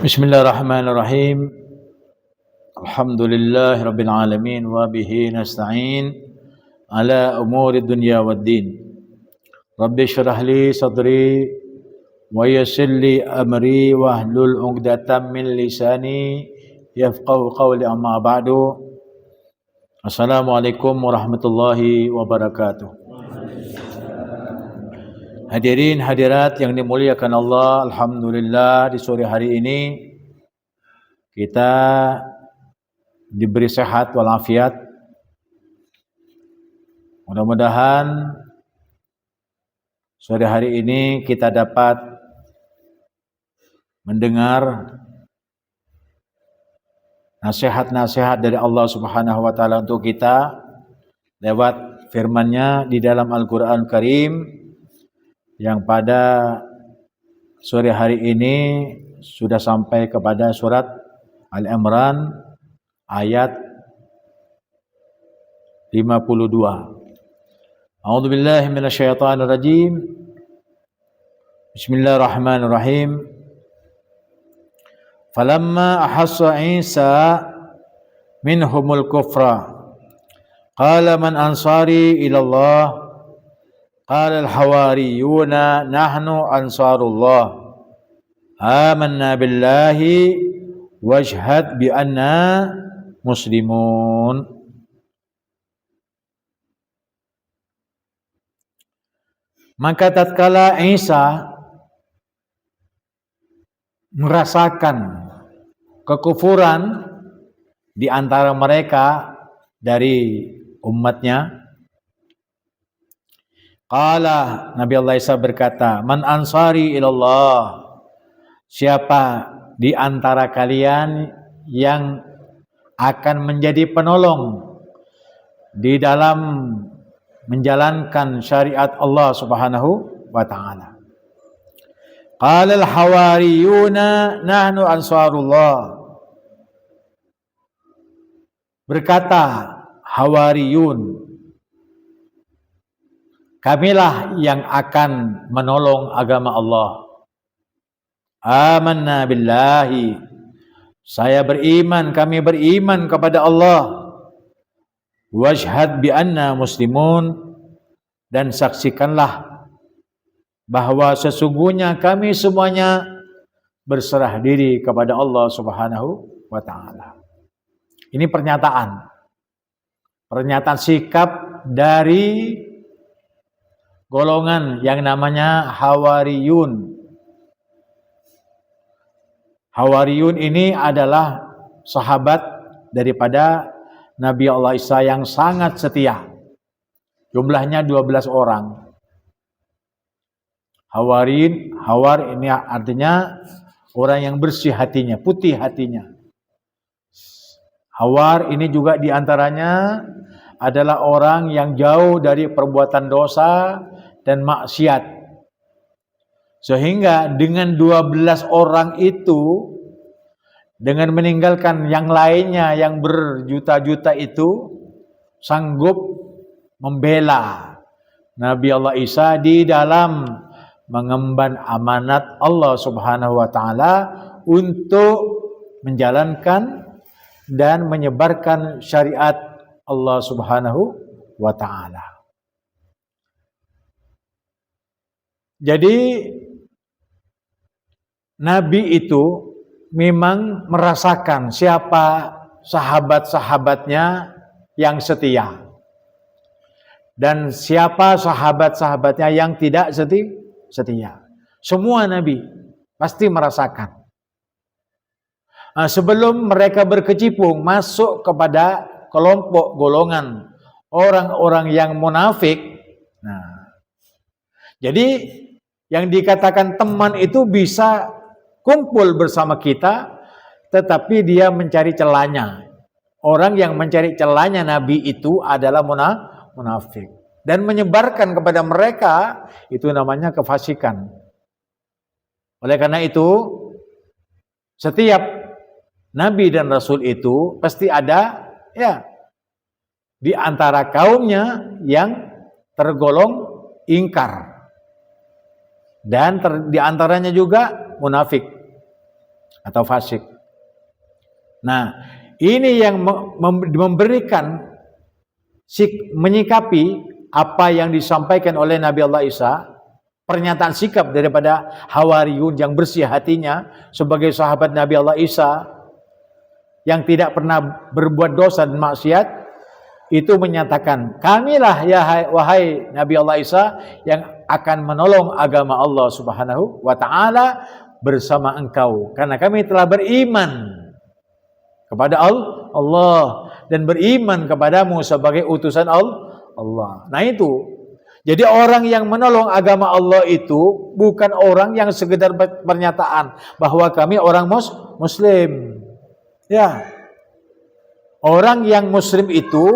Bismillahirrahmanirrahim. Alhamdulillahi rabbil alamin wa bihi nasta'in ala umuri dunya waddin. Rabbi shrah li sadri wa yassir li amri wahlul 'uqdatam min lisani yafqahu qawli, amma ba'du. Assalamualaikum warahmatullahi wabarakatuh. Hadirin hadirat yang dimuliakan Allah, alhamdulillah di sore hari ini kita diberi sehat walafiat. Mudah-mudahan sore hari ini kita dapat mendengar nasihat-nasihat dari Allah Subhanahu wa taala untuk kita lewat firman-Nya di dalam Al-Qur'an Karim, yang pada sore hari ini sudah sampai kepada surat Al-Imran ayat 52. A'udzubillahi minasyaitonirrajim. Bismillahirrahmanirrahim. Falamma ahassa Isa minhumul kufra qala man ansari ila Allah qala al-hawariyuna nahnu ansarullah amanna billahi washhad bi anna muslimun. Maka tatkala Isa merasakan kekufuran di antara mereka dari umatnya, qala, Nabi Allah Isa berkata, man ansari ilallah, siapa di antara kalian yang akan menjadi penolong di dalam menjalankan syariat Allah Subhanahu wa taala. Qala al-hawariyuna nahnu ansarullah. Berkata Hawariyun, kamilah yang akan menolong agama Allah. Amanna billahi, saya beriman, kami beriman kepada Allah. Washhad bi anna muslimun, dan saksikanlah bahwa sesungguhnya kami semuanya berserah diri kepada Allah Subhanahu wa taala. Ini pernyataan sikap dari golongan yang namanya Hawariyun. Hawariyun ini adalah sahabat daripada Nabi Allah Isa yang sangat setia. Jumlahnya 12 orang. Hawar ini artinya orang yang bersih hatinya, putih hatinya. Hawar ini juga diantaranya adalah orang yang jauh dari perbuatan dosa dan maksiat. Sehingga dengan 12 orang itu, dengan meninggalkan yang lainnya yang berjuta-juta itu, sanggup membela Nabi Allah Isa di dalam mengemban amanat Allah Subhanahu wa taala untuk menjalankan dan menyebarkan syariat Allah Subhanahu wa taala. Jadi Nabi itu memang merasakan siapa sahabat-sahabatnya yang setia dan siapa sahabat-sahabatnya yang tidak setia. Semua Nabi pasti merasakan. Sebelum mereka berkecimpung masuk kepada kelompok golongan orang-orang yang munafik. Jadi yang dikatakan teman itu bisa kumpul bersama kita, tetapi dia mencari celahnya. Orang yang mencari celahnya Nabi itu adalah munafik. Dan menyebarkan kepada mereka, itu namanya kefasikan. Oleh karena itu, setiap Nabi dan Rasul itu pasti ada di antara kaumnya yang tergolong ingkar. Dan di antaranya juga munafik. atau fasik. Nah, ini yang memberikan menyikapi apa yang disampaikan oleh Nabi Allah Isa, pernyataan sikap daripada Hawariyun yang bersih hatinya sebagai sahabat Nabi Allah Isa yang tidak pernah berbuat dosa dan maksiat, itu menyatakan, kamilah ya wahai Nabi Allah Isa yang akan menolong agama Allah Subhanahu wa ta'ala bersama engkau, karena kami telah beriman kepada Allah dan beriman kepadamu sebagai utusan Allah. Nah itu, jadi orang yang menolong agama Allah itu bukan orang yang sekedar pernyataan bahwa kami orang Muslim. Ya, orang yang Muslim itu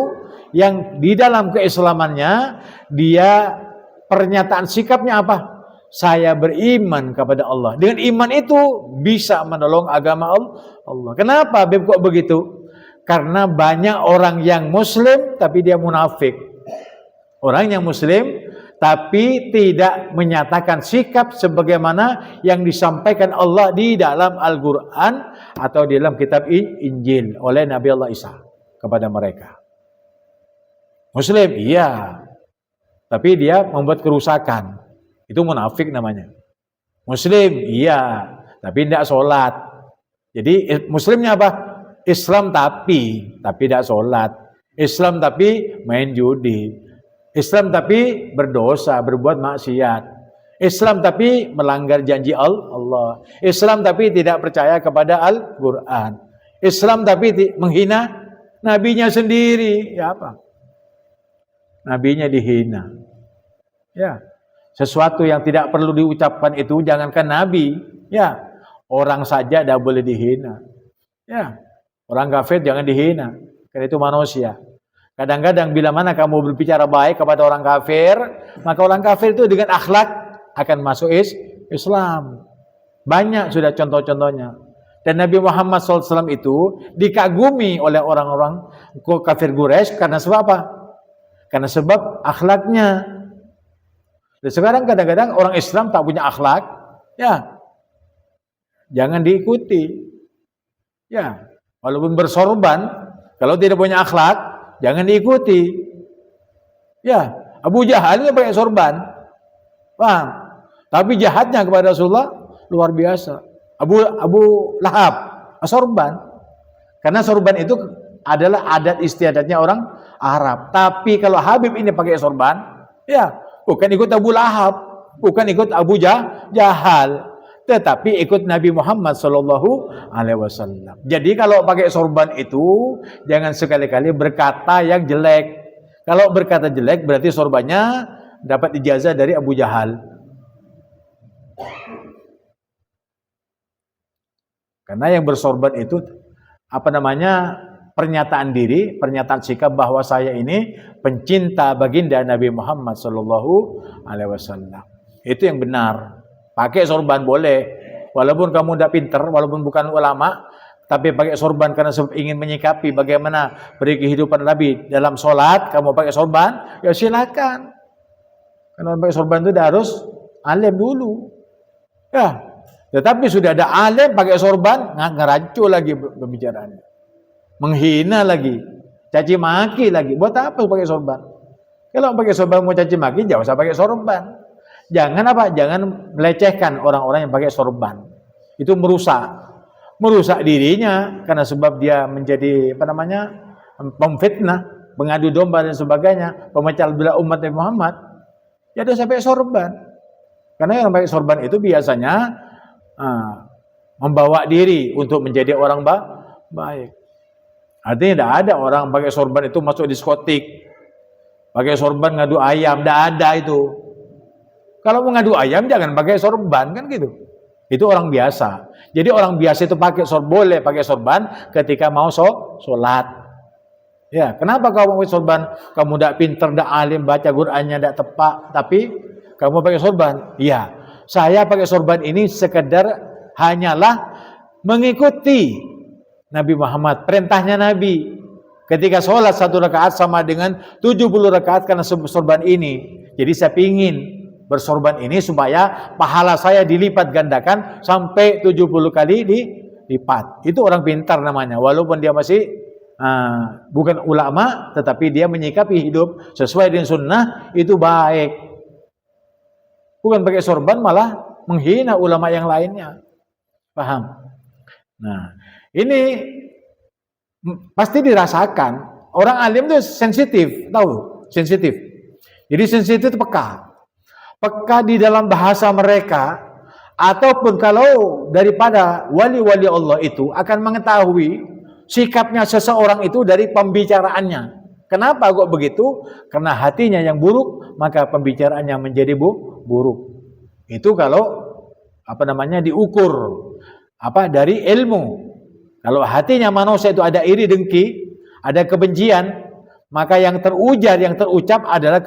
yang di dalam keislamannya dia pernyataan sikapnya apa? Saya beriman kepada Allah. Dengan iman itu bisa menolong agama Allah. Kenapa kok begitu? Karena banyak orang yang Muslim tapi dia munafik. Orang yang Muslim tapi tidak menyatakan sikap sebagaimana yang disampaikan Allah di dalam Al-Quran atau di dalam kitab Injil oleh Nabi Allah Isa kepada mereka. Muslim, iya, tapi dia membuat kerusakan. Itu munafik namanya. Muslim, iya, tapi tidak sholat. Jadi Muslimnya apa? Islam tapi tidak sholat. Islam tapi main judi. Islam tapi berdosa, berbuat maksiat. Islam tapi melanggar janji Allah. Islam tapi tidak percaya kepada Al-Quran. Islam tapi menghina nabinya sendiri. Ya apa? Nabinya dihina. Ya, sesuatu yang tidak perlu diucapkan itu jangankan nabi, ya, orang saja tidak boleh dihina. Ya, orang kafir jangan dihina, karena itu manusia. Kadang-kadang bila mana kamu berbicara baik kepada orang kafir, maka orang kafir itu dengan akhlak akan masuk Islam. Banyak sudah contoh-contohnya. Dan Nabi Muhammad SAW itu dikagumi oleh orang-orang kafir Quraisy karena sebab apa? Karena sebab akhlaknya. Dan sekarang kadang-kadang orang Islam tak punya akhlak, ya, jangan diikuti. Ya, walaupun bersorban, kalau tidak punya akhlak, jangan diikuti. Ya, Abu Jahal itu pakai sorban, paham? Tapi jahatnya kepada Rasulullah luar biasa. Abu Lahab sorban, karena sorban itu adalah adat istiadatnya orang Arab. Tapi kalau Habib ini pakai sorban, ya, bukan ikut Abu Lahab, bukan ikut Abu Jahal, tetapi ikut Nabi Muhammad SAW. Jadi kalau pakai sorban itu jangan sekali-kali berkata yang jelek. Kalau berkata jelek berarti sorbannya dapat ijazah dari Abu Jahal. Karena yang bersorban itu pernyataan diri, pernyataan sikap bahwa saya ini pencinta baginda Nabi Muhammad SAW. Itu yang benar. Pakai sorban boleh, walaupun kamu tidak pintar, walaupun bukan ulama, tapi pakai sorban karena ingin menyikapi bagaimana kehidupan Nabi dalam sholat, kamu pakai sorban, ya silakan. Karena pakai sorban itu harus alim dulu. Ya, tetapi sudah ada alim pakai sorban, ngerancu lagi pembicaraannya. Menghina lagi, caci maki lagi. Buat apa pakai sorban? Kalau pakai sorban mau caci maki, jangan usah pakai sorban. Jangan apa? Jangan melecehkan orang-orang yang pakai sorban. Itu merusak dirinya karena sebab dia menjadi pemfitnah, pengadu domba dan sebagainya, pemecah belah umat Nabi Muhammad. Ya dia sampai sorban. Karena yang pakai sorban itu biasanya membawa diri untuk menjadi orang baik. Artinya tidak ada orang pakai sorban itu masuk diskotik, pakai sorban ngadu ayam, tidak ada itu. Kalau mau ngadu ayam jangan pakai sorban, kan gitu. Itu orang biasa. Jadi orang biasa itu boleh pakai sorban ketika mau sholat. Ya, kenapa kamu pakai sorban? Kamu tidak pintar, tidak alim, baca Qur'annya tidak tepat, tapi kamu pakai sorban. Iya, saya pakai sorban ini sekedar hanyalah mengikuti Nabi Muhammad, perintahnya Nabi. Ketika sholat 1 rakaat sama dengan 70 rakaat karena sorban ini. Jadi saya pingin bersorban ini supaya pahala saya dilipat gandakan sampai 70 kali dilipat. Itu orang pintar namanya, walaupun dia masih bukan ulama, tetapi dia menyikapi hidup sesuai dengan sunnah, itu baik. Bukan pakai sorban malah menghina ulama yang lainnya. Paham? Nah, ini pasti dirasakan. Orang alim itu sensitif, tahu? Sensitif. Jadi sensitif itu peka. Peka di dalam bahasa mereka, ataupun kalau daripada wali-wali Allah itu akan mengetahui sikapnya seseorang itu dari pembicaraannya. Kenapa kok begitu? Karena hatinya yang buruk, maka pembicaraannya menjadi buruk. Itu kalau diukur dari ilmu. Kalau hatinya manusia itu ada iri dengki, ada kebencian, maka yang terujar, yang terucap adalah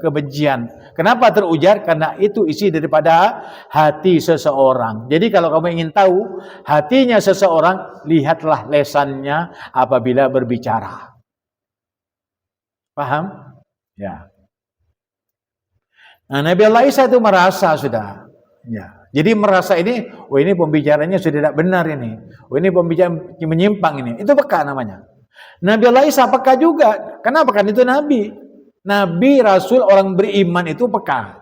kebencian. Kenapa terujar? Karena itu isi daripada hati seseorang. Jadi kalau kamu ingin tahu hatinya seseorang, lihatlah lesannya apabila berbicara. Paham? Ya. Nah, Nabi Allah Isa itu merasa sudah. Ya. Jadi merasa ini pembicaranya sudah tidak benar ini. Ini pembicaraan menyimpang ini. Itu peka namanya. Nabi Allah Isa peka juga. Kenapa? Kan itu Nabi. Nabi, Rasul, orang beriman itu peka.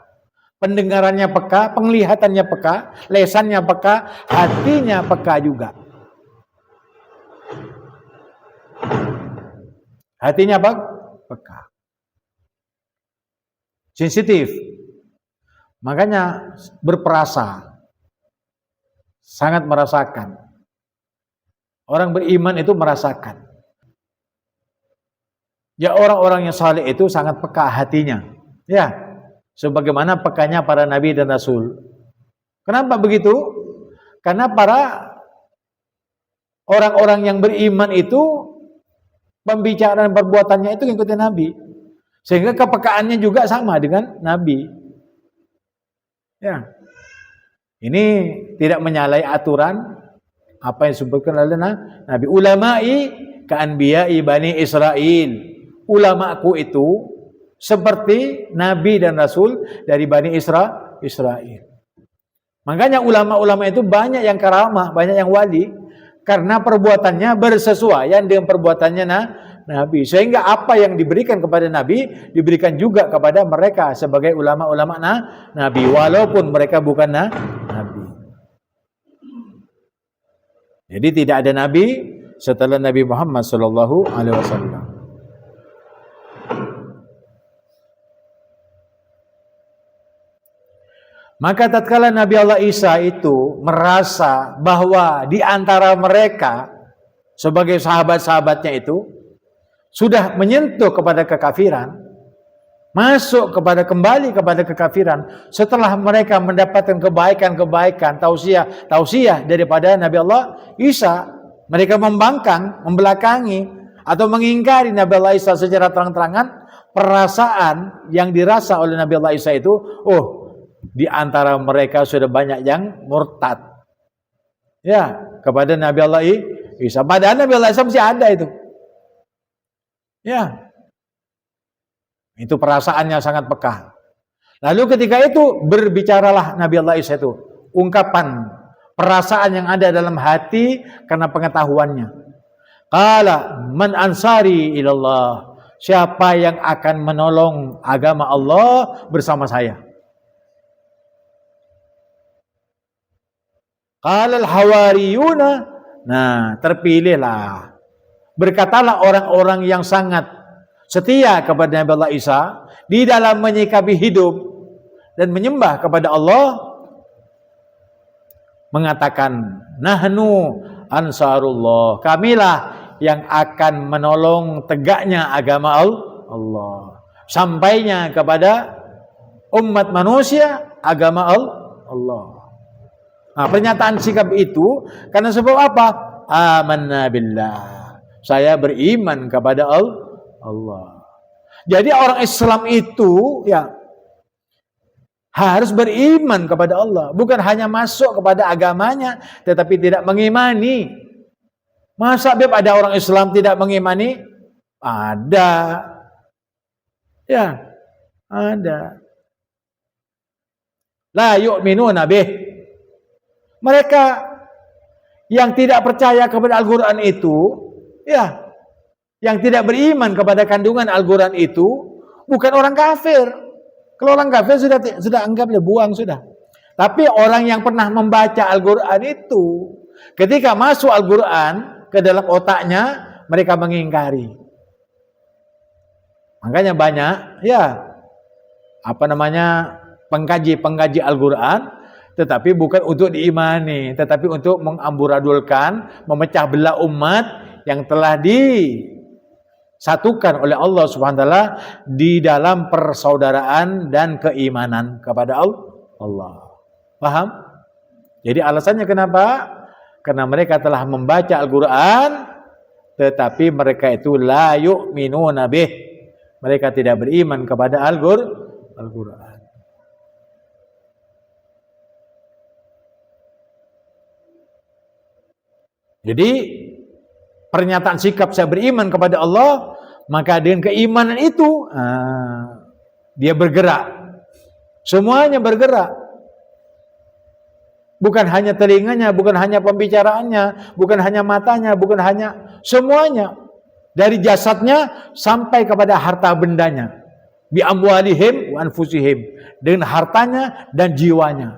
Pendengarannya peka, penglihatannya peka, lesannya peka, hatinya peka juga. Hatinya apa? Peka. Sensitif. Makanya berperasa. Sangat merasakan. Orang beriman itu merasakan. Ya, orang-orang yang saleh itu sangat peka hatinya. Ya, sebagaimana pekanya para nabi dan rasul. Kenapa begitu? Karena para orang-orang yang beriman itu pembicaraan perbuatannya itu ngikutin nabi. Sehingga kepekaannya juga sama dengan nabi. Ya. Ini tidak menyalahi aturan apa yang disebutkan oleh nabi. Ulama'i ka'anbiya'i bani Israel. Ulamaku itu seperti nabi dan rasul dari bani Israel. Makanya ulama-ulama itu banyak yang karamah, banyak yang wali karena perbuatannya bersesuaian dengan perbuatannya nabi. Sehingga apa yang diberikan kepada nabi diberikan juga kepada mereka sebagai ulama-ulama nabi, walaupun mereka bukan nabi. Jadi tidak ada nabi setelah Nabi Muhammad sallallahu alaihi wasallam. Maka tatkala Nabi Allah Isa itu merasa bahwa di antara mereka sebagai sahabat-sahabatnya itu sudah menyentuh kepada kekafiran, masuk kembali kepada kekafiran setelah mereka mendapatkan kebaikan-kebaikan, tausiah daripada Nabi Allah Isa, mereka membangkang, membelakangi atau mengingkari Nabi Allah Isa secara terang-terangan. Perasaan yang dirasa oleh Nabi Allah Isa itu, di antara mereka sudah banyak yang murtad. Ya, kepada Nabi Allah Isa. Padahal Nabi Allah Isa masih ada itu. Ya. Itu perasaannya sangat peka. Lalu ketika itu berbicaralah Nabi Allah Isa itu. Ungkapan perasaan yang ada dalam hati karena pengetahuannya. Qala man ansari ilallah. Siapa yang akan menolong agama Allah bersama saya? Qalal hawariyuna. Nah, terpilihlah. Berkatalah orang-orang yang sangat setia kepada Nabi Allah Isa di dalam menyikapi hidup dan menyembah kepada Allah, mengatakan, nahnu ansarullah. Kamilah yang akan menolong tegaknya agama Allah. Sampainya kepada umat manusia agama Allah. Nah, pernyataan sikap itu karena sebab apa? Amanna billah. Saya beriman kepada Allah. Jadi orang Islam itu ya harus beriman kepada Allah, bukan hanya masuk kepada agamanya tetapi tidak mengimani. Masa ada orang Islam tidak mengimani? Ada. Ya, ada. La yu'minuna bih. Mereka yang tidak percaya kepada Al-Quran itu, ya, yang tidak beriman kepada kandungan Al-Quran itu, bukan orang kafir. Kalau orang kafir sudah anggapnya buang sudah. Tapi orang yang pernah membaca Al-Quran itu, ketika masuk Al-Quran ke dalam otaknya, mereka mengingkari. Makanya banyak, ya, pengkaji Al-Quran, tetapi bukan untuk diimani, tetapi untuk mengamburadulkan, memecah belah umat yang telah disatukan oleh Allah Subhanahu wa taala di dalam persaudaraan dan keimanan kepada Allah. Paham? Jadi alasannya kenapa? Karena mereka telah membaca Al-Quran, tetapi mereka itu la yu'minuna bih. Mereka tidak beriman kepada Al-Quran. Jadi pernyataan sikap saya beriman kepada Allah, maka dengan keimanan itu dia bergerak. Semuanya bergerak. Bukan hanya telinganya, bukan hanya pembicaraannya, bukan hanya matanya, bukan hanya semuanya. Dari jasadnya sampai kepada harta bendanya. Bi amwalihim wa anfusihim. Dengan hartanya dan jiwanya.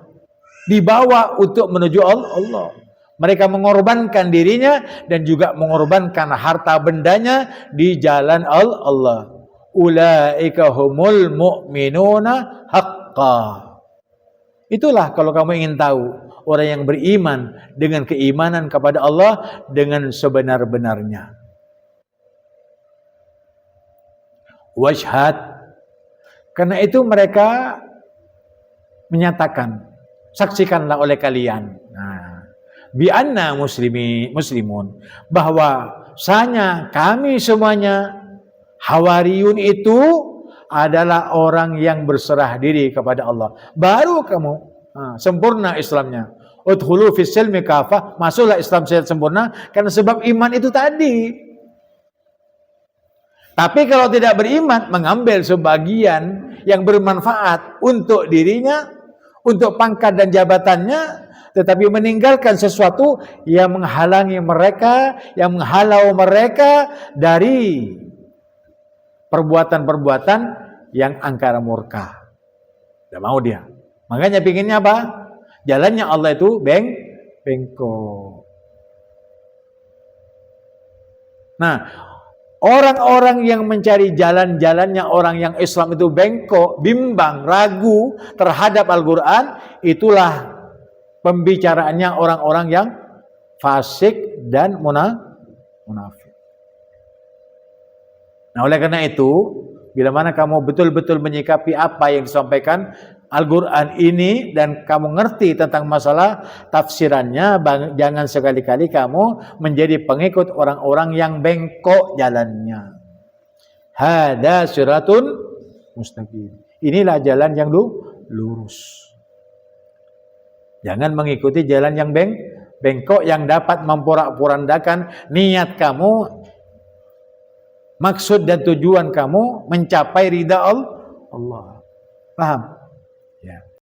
Dibawa untuk menuju Allah. Mereka mengorbankan dirinya dan juga mengorbankan harta bendanya di jalan Allah. Ulaika humul mu'minuna haqqan. Itulah kalau kamu ingin tahu orang yang beriman dengan keimanan kepada Allah dengan sebenar-benarnya. Washhad. Karena itu mereka menyatakan, saksikanlah oleh kalian. Bi'anna muslimun, bahwa sanya kami semuanya Hawariyun itu adalah orang yang berserah diri kepada Allah. Baru kamu sempurna Islamnya. Udkhulu fis silmi kafah, masuklah Islam secara sempurna karena sebab iman itu tadi. Tapi kalau tidak beriman, mengambil sebagian yang bermanfaat untuk dirinya, untuk pangkat dan jabatannya, tetapi meninggalkan sesuatu yang menghalangi mereka, yang menghalau mereka dari perbuatan-perbuatan yang angkara murka. Tidak mau dia. Makanya pinginnya apa? Jalannya Allah itu bengkok. Nah, orang-orang yang mencari jalan-jalannya orang yang Islam itu bengkok, bimbang, ragu terhadap Al-Quran, itulah pembicaraannya orang-orang yang fasik dan munafik. Nah, oleh karena itu, bila mana kamu betul-betul menyikapi apa yang disampaikan Al-Quran ini dan kamu ngerti tentang masalah tafsirannya, jangan sekali-kali kamu menjadi pengikut orang-orang yang bengkok jalannya. Hada siratun mustaqim. Inilah jalan yang lurus. Jangan mengikuti jalan yang bengkok yang dapat memporak-porandakan niat kamu, maksud dan tujuan kamu mencapai ridha Allah. Paham? Ya.